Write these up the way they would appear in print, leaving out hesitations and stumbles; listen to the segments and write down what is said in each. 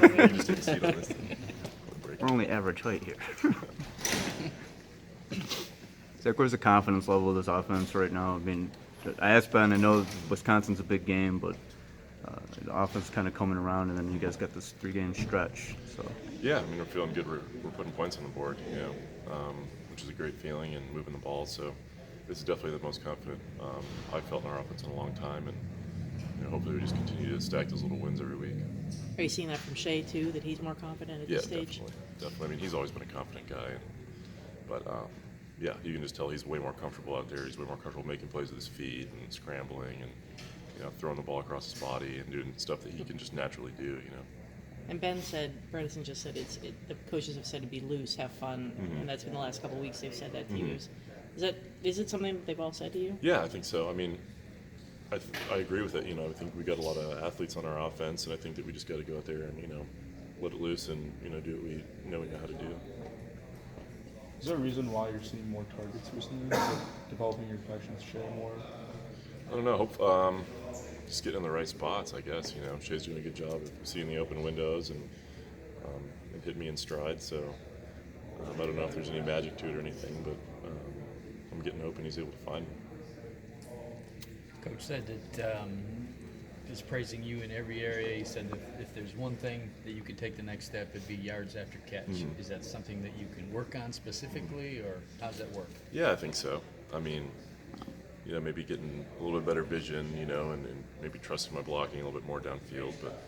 You just take a seat on this thing. We're only average height here. Zach, where's the confidence level of this offense right now? I mean, I asked Ben, I know Wisconsin's a big game, but the offense is kind of coming around, and then you guys got this 3-game stretch. So Yeah, I mean, we're feeling good. We're putting points on the board, which is a great feeling, and moving the ball. So this is definitely the most confident I've felt in our offense in a long time, and hopefully we just continue to stack those little wins every week. Are you seeing that from Shea too? That he's more confident at Yeah, this stage? definitely. I mean, he's always been a confident guy, but yeah, you can just tell he's way more comfortable out there. He's way more comfortable making plays with his feet and scrambling and throwing the ball across his body and doing stuff that he can just naturally do. And Ben said, Bredesen just said the coaches have said to be loose, have fun, and that's been the last couple of weeks they've said that to you. Is it something that they've all said to you? Yeah, I think so. I mean, I agree with it. I think we got a lot of athletes on our offense, and I think that we just got to go out there and let it loose and do what we know how to do. Is there a reason why you're seeing more targets recently? Like developing your connections, Shea more? I don't know. Just getting in the right spots, I guess. Shea's doing a good job of seeing the open windows and hitting me in stride. So I don't know if there's any magic to it or anything, but I'm getting open. He's able to find me. Coach said that he's praising you in every area. He said that if there's one thing that you could take the next step, it'd be yards after catch. Mm-hmm. Is that something that you can work on specifically, or how does that work? Yeah, I think so. I mean, maybe getting a little bit better vision, and maybe trusting my blocking a little bit more downfield. But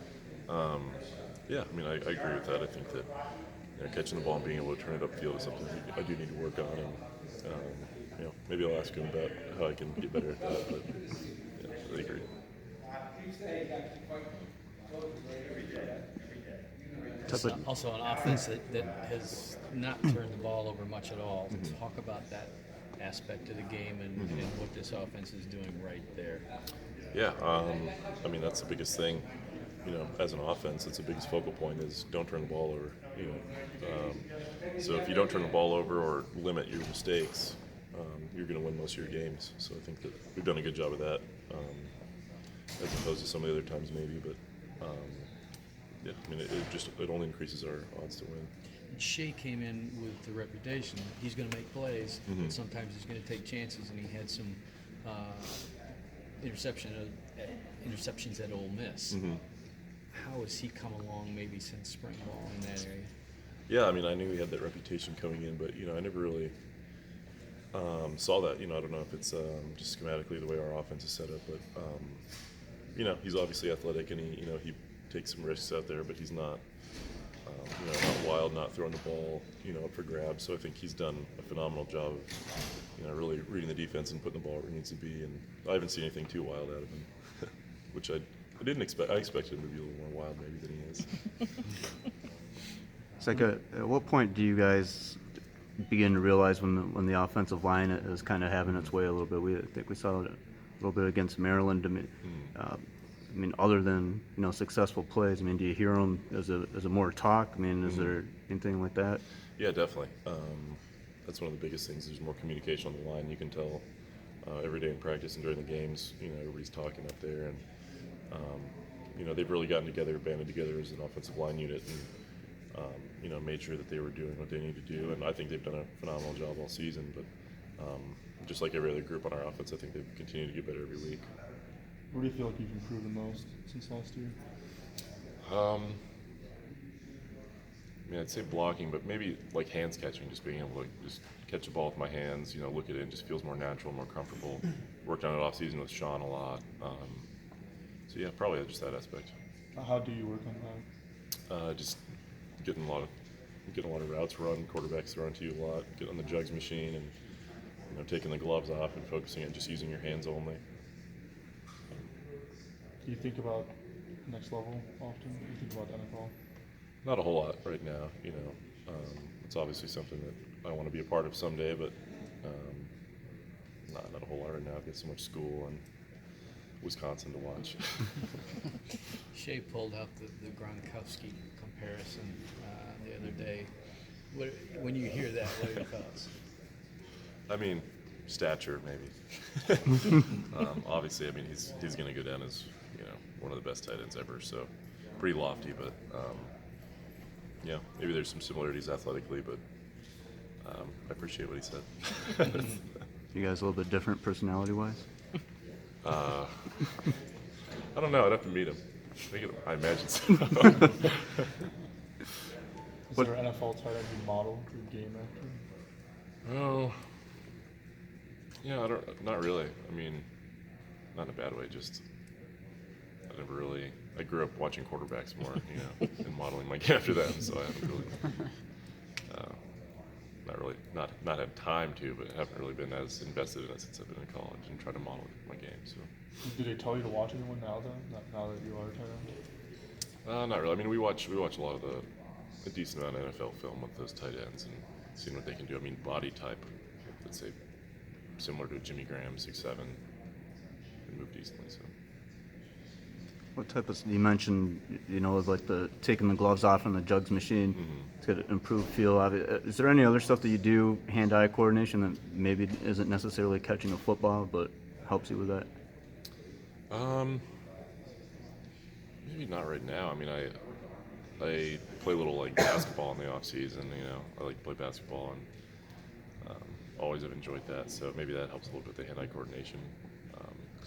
yeah, I mean, I agree with that. I think that catching the ball and being able to turn it upfield is something I do need to work on. And maybe I'll ask him about how I can get better at that. But yeah, I agree. Also an offense that has not turned the ball over much at all. Mm-hmm. Talk about that aspect of the game and what this offense is doing right there. Yeah, I mean, that's the biggest thing. As an offense, it's the biggest focal point is don't turn the ball over. So if you don't turn the ball over or limit your mistakes, you're going to win most of your games. So I think that we've done a good job of that, as opposed to some of the other times maybe. But yeah, I mean, it only increases our odds to win. Shea came in with the reputation that he's going to make plays, but sometimes he's going to take chances, and he had some interceptions at Ole Miss. Mm-hmm. How has he come along maybe since spring ball in that area? Yeah, I mean, I knew he had that reputation coming in, but I never really saw that. I don't know if it's just schematically the way our offense is set up, but he's obviously athletic, and he takes some risks out there, but he's not not wild, not throwing the ball up for grabs. So I think he's done a phenomenal job of really reading the defense and putting the ball where it needs to be. And I haven't seen anything too wild out of him, which I didn't expect. I expected him to be a little more wild maybe than he is. It's like at what point do you guys begin to realize when the offensive line is kind of having its way a little bit? I think we saw it a little bit against Maryland. I mean, other than successful plays, I mean, do you hear them as a more talk? I mean, is there anything like that? Yeah, definitely. That's one of the biggest things. There's more communication on the line. You can tell every day in practice and during the games. Everybody's talking up there, and they've really gotten together, banded together as an offensive line unit, and made sure that they were doing what they need to do. And I think they've done a phenomenal job all season. But just like every other group on our offense, I think they've continued to get better every week. Where do you feel like you've improved the most since last year? I mean, I'd say blocking, but maybe like hands catching, just being able to just catch the ball with my hands, look at it, and just feels more natural, more comfortable. Worked on it off season with Sean a lot. So yeah, probably just that aspect. How do you work on that? Just getting a lot of routes run, quarterbacks throwing to you a lot, getting on the jugs machine, and taking the gloves off and focusing on just using your hands only. Do you think about next level often? Do you think about NFL? Not a whole lot right now. It's obviously something that I want to be a part of someday, but not a whole lot right now. I've got so much school and Wisconsin to watch. Shea pulled out the Gronkowski comparison the other day. When you hear that, what are your thoughts? I mean, stature maybe. Obviously, I mean he's going to go down as one of the best tight ends ever. So pretty lofty, but yeah, maybe there's some similarities athletically, but I appreciate what he said. You guys a little bit different personality-wise? I don't know. I'd have to meet him. I imagine so. Is there an NFL tight end you model your game after? Oh, yeah. Not really. I mean, not in a bad way. Just I never really. I grew up watching quarterbacks more, and modeling my game after them. So I haven't really, not had time to, but haven't really been as invested in it since I've been in college and tried to model my game. So. Do they tell you to watch anyone now, then? Now that you are a tight end? Not really. I mean, we watch a lot of a decent amount of NFL film with those tight ends and seeing what they can do. I mean, body type, let's say, similar to Jimmy Graham, 6'7", can move decently. So. What type of, you mentioned, like the taking the gloves off on the jugs machine Mm-hmm. to get an improved feel. Is there any other stuff that you do, hand-eye coordination, that maybe isn't necessarily catching a football, but helps you with that? Maybe not right now. I mean, I play a little like basketball in the off season. I like to play basketball and always have enjoyed that. So maybe that helps a little bit with the hand-eye coordination.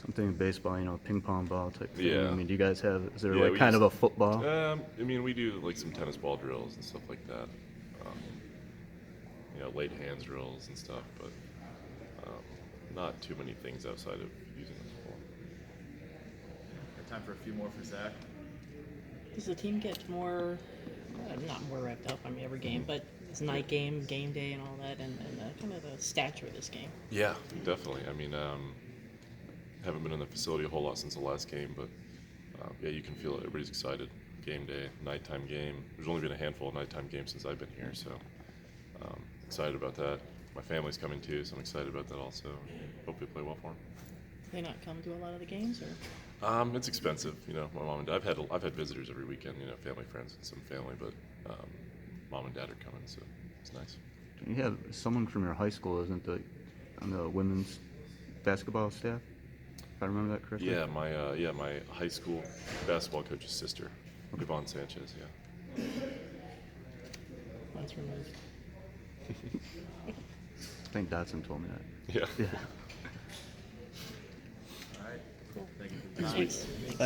Something in baseball, ping pong ball type thing. Yeah. I mean, do you guys have, is there Yeah, like we kind of used- a football? I mean, we do like some tennis ball drills and stuff like that. Late hands drills and stuff, but not too many things outside of using the ball. Got time for a few more for Zach. Does the team get more, not more wrapped up, I mean, every game, but it's night game, game day, and all that, and kind of the stature of this game? Yeah, definitely. I mean, haven't been in the facility a whole lot since the last game, but yeah, you can feel it. Everybody's excited. Game day, nighttime game. There's only been a handful of nighttime games since I've been here, so excited about that. My family's coming too, so I'm excited about that also. Hope they play well for them. Do they not come to a lot of the games, or? It's expensive, my mom and dad. I've had visitors every weekend, family, friends, and some family, but mom and dad are coming, so it's nice. You have someone from your high school, isn't it, on the women's basketball staff? If I remember that correctly? Yeah, my high school basketball coach's sister, Yvonne Sanchez. Yeah. Once removed. I think Dotson told me that. Yeah. Yeah. All right. Cool. Thank you for the time. Thanks.